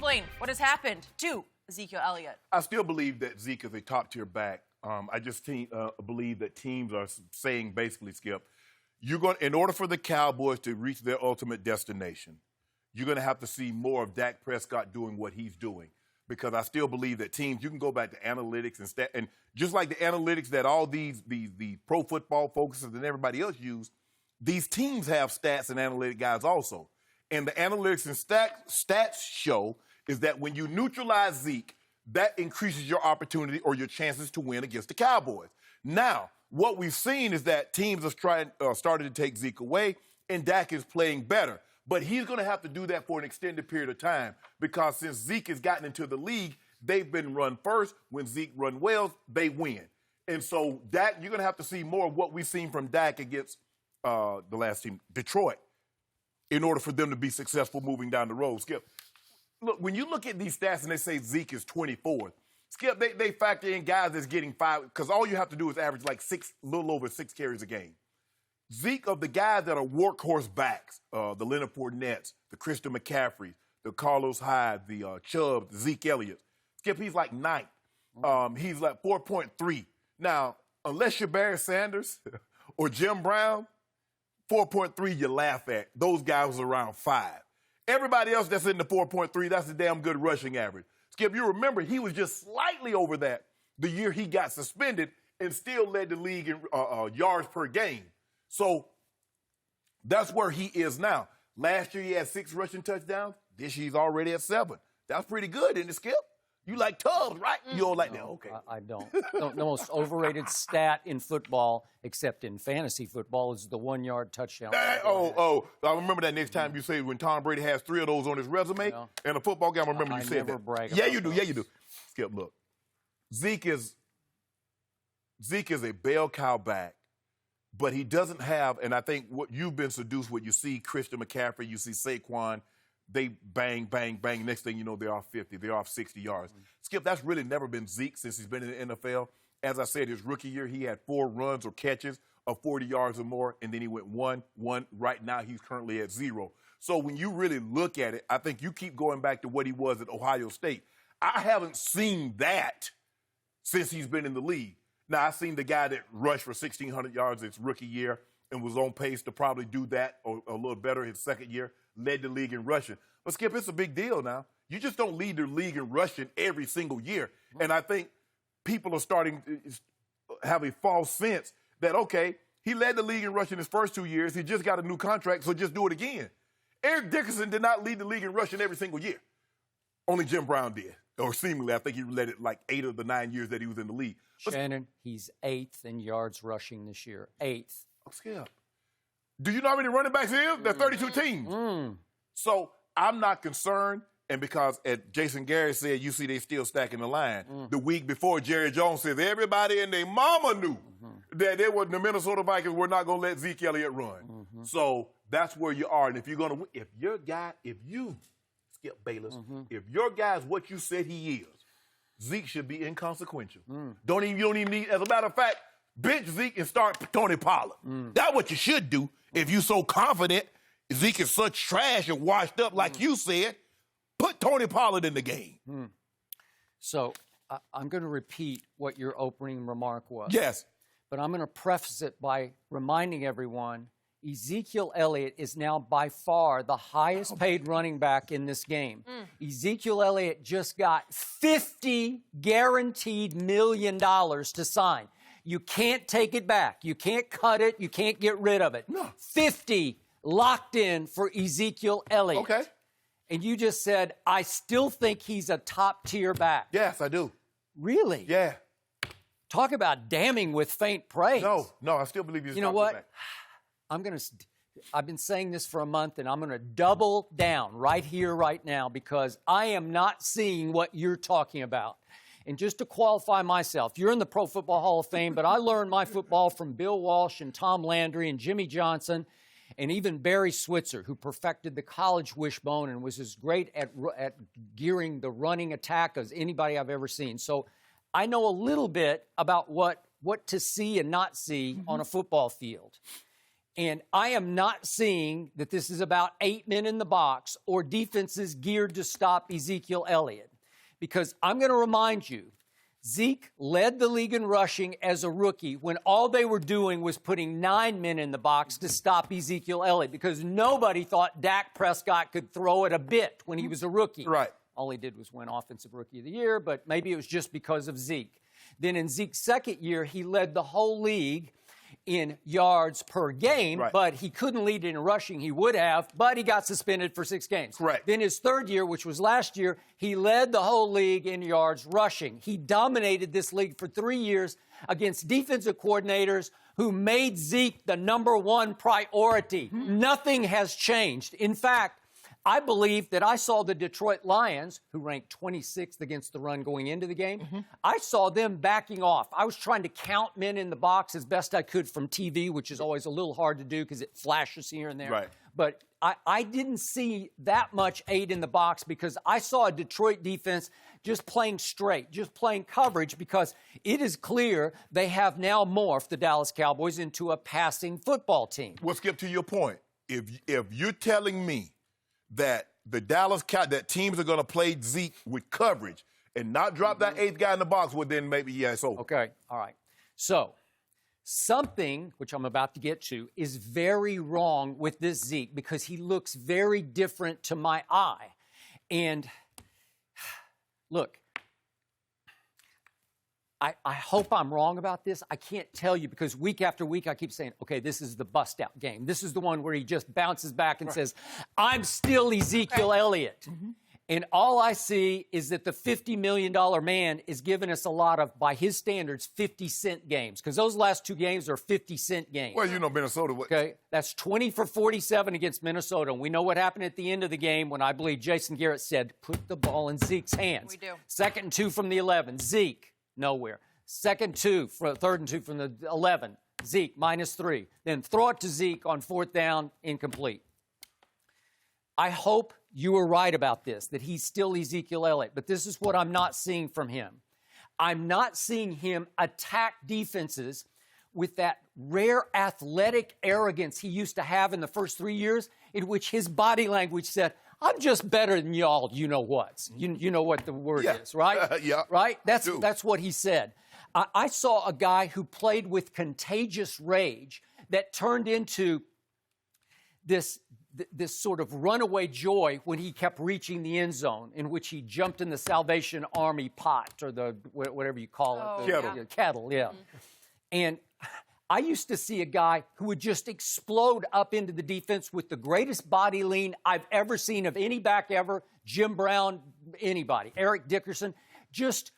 explain what has happened to Ezekiel Elliott. I still believe that Zeke is a top-tier back. I just believe that teams are saying basically, Skip, in order for the Cowboys to reach their ultimate destination, you're going to have to see more of Dak Prescott doing what he's doing. Because I still believe that teams, you can go back to analytics and just like the analytics that all these pro football focuses and everybody else use, these teams have stats and analytic guys also. And the analytics and stats show is that when you neutralize Zeke, that increases your opportunity or your chances to win against the Cowboys. Now, what we've seen is that teams have started to take Zeke away, and Dak is playing better. But he's going to have to do that for an extended period of time because since Zeke has gotten into the league, they've been run first. When Zeke run well, they win. And so Dak, you're going to have to see more of what we've seen from Dak against the last team, Detroit, in order for them to be successful moving down the road. Skip, look, when you look at these stats and they say Zeke is 24th, Skip, they factor in guys that's getting 5, because all you have to do is average like a little over 6 carries a game. Zeke, of the guys that are workhorse backs, the Leonard Fournettes, the Christian McCaffreys, the Carlos Hyde, the Chubb, the Zeke Elliott, Skip, he's like 9th. He's like 4.3. Now, unless you're Barry Sanders or Jim Brown, 4.3 you laugh at. Those guys are around 5. Everybody else that's in the 4.3, that's a damn good rushing average. Skip, you remember he was just slightly over that the year he got suspended and still led the league in yards per game. So that's where he is now. Last year he had 6 rushing touchdowns. This year he's already at 7. That's pretty good, isn't it, Skip? You like Tubbs, right? You don't like that? Okay. I don't. The most overrated stat in football, except in fantasy football, is the 1-yard touchdown. I remember that next time you say when Tom Brady has 3 of those on his resume in a football game. I remember you said that. Brag yeah, about you do. those. Yeah, you do. Skip, look. Zeke is a bell cow back, but he doesn't have, and I think what you've been seduced with, you see Christian McCaffrey, you see Saquon, they bang, bang, bang. Next thing you know, they're off 50. They're off 60 yards. Skip, that's really never been Zeke since he's been in the NFL. As I said, his rookie year, he had 4 runs or catches of 40 yards or more, and then he went 1. Right now, he's currently at 0. So when you really look at it, I think you keep going back to what he was at Ohio State. I haven't seen that since he's been in the league. Now, I've seen the guy that rushed for 1,600 yards his rookie year and was on pace to probably do that or a little better his second year, led the league in rushing. But, Skip, it's a big deal now. You just don't lead the league in rushing every single year. And I think people are starting to have a false sense that, okay, he led the league in rushing his first 2 years. He just got a new contract, so just do it again. Eric Dickerson did not lead the league in rushing every single year. Only Jim Brown did. Or seemingly, I think he led it like 8 of the 9 years that he was in the league. Shannon, he's 8th in yards rushing this year. 8th. Oh, Skip. Do you know how many running backs there is? There are 32 teams. So I'm not concerned. And because, as Jason Garrett said, you see they still stacking the line. The week before, Jerry Jones says everybody and their mama knew that the Minnesota Vikings were not going to let Zeke Elliott run. So that's where you are. And if you're going to, if you, Skip Bayless, if your guy's what you said he is, Zeke should be inconsequential. You don't even need, as a matter of fact, bench Zeke and start Tony Pollard. That's what you should do if you're so confident Zeke is such trash and washed up like you said. Put Tony Pollard in the game. So I'm going to repeat what your opening remark was. Yes. But I'm going to preface it by reminding everyone Ezekiel Elliott is now by far the highest paid running back in this game. Ezekiel Elliott just got $50 guaranteed million to sign. You can't take it back. You can't cut it. You can't get rid of it. No. 50 locked in for Ezekiel Elliott. Okay. And you just said, I still think he's a top-tier back. Yes, I do. Really? Yeah. Talk about damning with faint praise. No, I still believe he's a top-tier back. You know what? I've been saying this for a month, and I'm going to double down right here, right now, because I am not seeing what you're talking about. And just to qualify myself, you're in the Pro Football Hall of Fame, but I learned my football from Bill Walsh and Tom Landry and Jimmy Johnson and even Barry Switzer, who perfected the college wishbone and was as great at gearing the running attack as anybody I've ever seen. So I know a little bit about what to see and not see on a football field. And I am not seeing that this is about 8 men in the box or defenses geared to stop Ezekiel Elliott. Because I'm going to remind you, Zeke led the league in rushing as a rookie when all they were doing was putting 9 men in the box to stop Ezekiel Elliott because nobody thought Dak Prescott could throw it a bit when he was a rookie. Right. All he did was win Offensive Rookie of the Year, but maybe it was just because of Zeke. Then in Zeke's second year, he led the whole league in yards per game, right. but he couldn't lead in rushing. He would have, but he got suspended for 6 games. Correct. Then his third year, which was last year, he led the whole league in yards rushing. He dominated this league for 3 years against defensive coordinators who made Zeke the #1 priority. Nothing has changed. In fact, I believe that I saw the Detroit Lions, who ranked 26th against the run going into the game, I saw them backing off. I was trying to count men in the box as best I could from TV, which is always a little hard to do because it flashes here and there. Right. But I didn't see that much 8 in the box because I saw a Detroit defense just playing straight, just playing coverage because it is clear they have now morphed the Dallas Cowboys into a passing football team. Well, Skip, to your point, if you're telling me that that teams are going to play Zeke with coverage and not drop that 8th guy in the box, well, then maybe, yeah, it's over. Okay, all right. So something, which I'm about to get to, is very wrong with this Zeke because he looks very different to my eye. And look, I hope I'm wrong about this. I can't tell you because week after week I keep saying, okay, this is the bust-out game. This is the one where he just bounces back and says, I'm still Ezekiel Elliott. And all I see is that the $50 million man is giving us a lot of, by his standards, 50-cent games because those last 2 games are 50-cent games. Well, you know, Minnesota. Okay, that's 20 for 47 against Minnesota. And we know what happened at the end of the game when I believe Jason Garrett said, put the ball in Zeke's hands. We do. 2nd and 2 from the 11. Zeke, nowhere. 2nd 2, 3rd and 2 from the 11. Zeke, -3. Then throw it to Zeke on 4th down, incomplete. I hope you were right about this, that he's still Ezekiel Elliott. But this is what I'm not seeing from him. I'm not seeing him attack defenses with that rare athletic arrogance he used to have in the first 3 years, in which his body language said, I'm just better than y'all, you know what. You know what the word is, right? Yeah. Right? That's what he said. I saw a guy who played with contagious rage that turned into this sort of runaway joy when he kept reaching the end zone, in which he jumped in the Salvation Army pot or the whatever you call it. Kettle. Kettle, yeah. And I used to see a guy who would just explode up into the defense with the greatest body lean I've ever seen of any back ever. Jim Brown, anybody. Eric Dickerson, just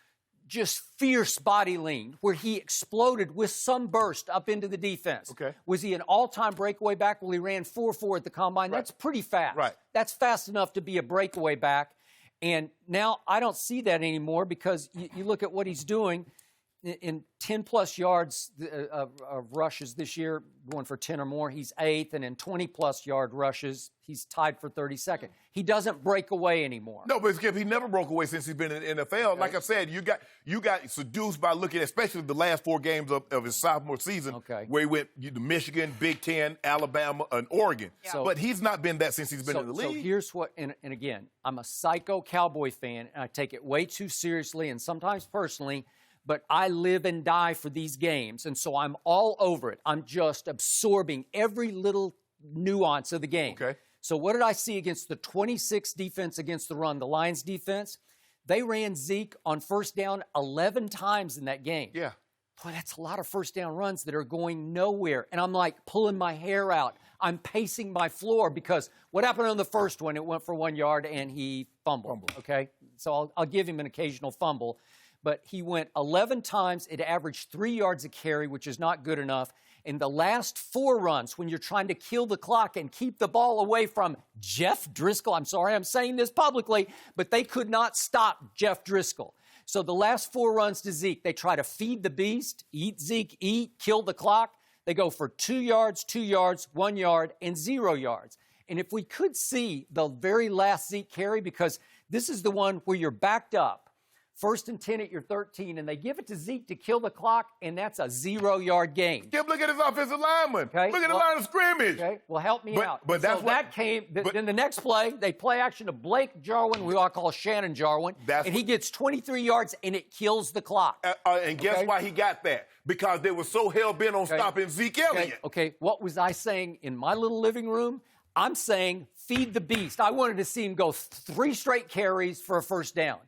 fierce body lean where he exploded with some burst up into the defense. Okay. Was he an all-time breakaway back? Well, he ran 4.4 at the combine. That's pretty fast. Right. That's fast enough to be a breakaway back. And now I don't see that anymore because you look at what he's doing. In 10-plus yards of rushes this year, going for 10 or more, he's 8th. And in 20-plus yard rushes, he's tied for 32nd. He doesn't break away anymore. No, but Skip, he never broke away since he's been in the NFL. Like I said, you got seduced by looking at especially the last 4 games of his sophomore season, where he went to Michigan, Big Ten, Alabama, and Oregon. Yeah. But he's not been that since he's been in the league. So here's what, and again, I'm a psycho Cowboy fan, and I take it way too seriously and sometimes personally, but I live and die for these games, and so I'm all over it. I'm just absorbing every little nuance of the game. Okay. So what did I see against the 26th defense against the run, the Lions defense? They ran Zeke on 1st down 11 times in that game. Yeah. Boy, that's a lot of 1st down runs that are going nowhere. And I'm like pulling my hair out. I'm pacing my floor because what happened on the first one? It went for 1 yard and he fumbled. Okay. So I'll give him an occasional fumble. But he went 11 times. It averaged 3 yards a carry, which is not good enough. In the last 4 runs, when you're trying to kill the clock and keep the ball away from Jeff Driscoll, I'm sorry I'm saying this publicly, but they could not stop Jeff Driscoll. So the last 4 runs to Zeke, they try to feed the beast, eat Zeke, kill the clock. They go for 2 yards, 2 yards, 1 yard, and 0 yards. And if we could see the very last Zeke carry, because this is the one where you're backed up 1st and 10 at your 13, and they give it to Zeke to kill the clock, and that's a 0-yard gain. Skip, look at his offensive lineman. Okay, Look at the line of scrimmage. Okay, well, help me out. But that's so that came. Then the next play, they play action to Blake Jarwin, we all call Shannon Jarwin, and he gets 23 yards, and it kills the clock. And guess why he got that? Because they were so hell-bent on stopping Ezekiel Elliott. Okay, what was I saying in my little living room? I'm saying feed the beast. I wanted to see him go 3 straight carries for a first down.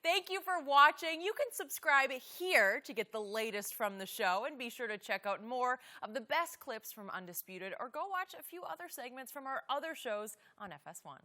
Thank you for watching. You can subscribe here to get the latest from the show, and be sure to check out more of the best clips from Undisputed, or go watch a few other segments from our other shows on FS1.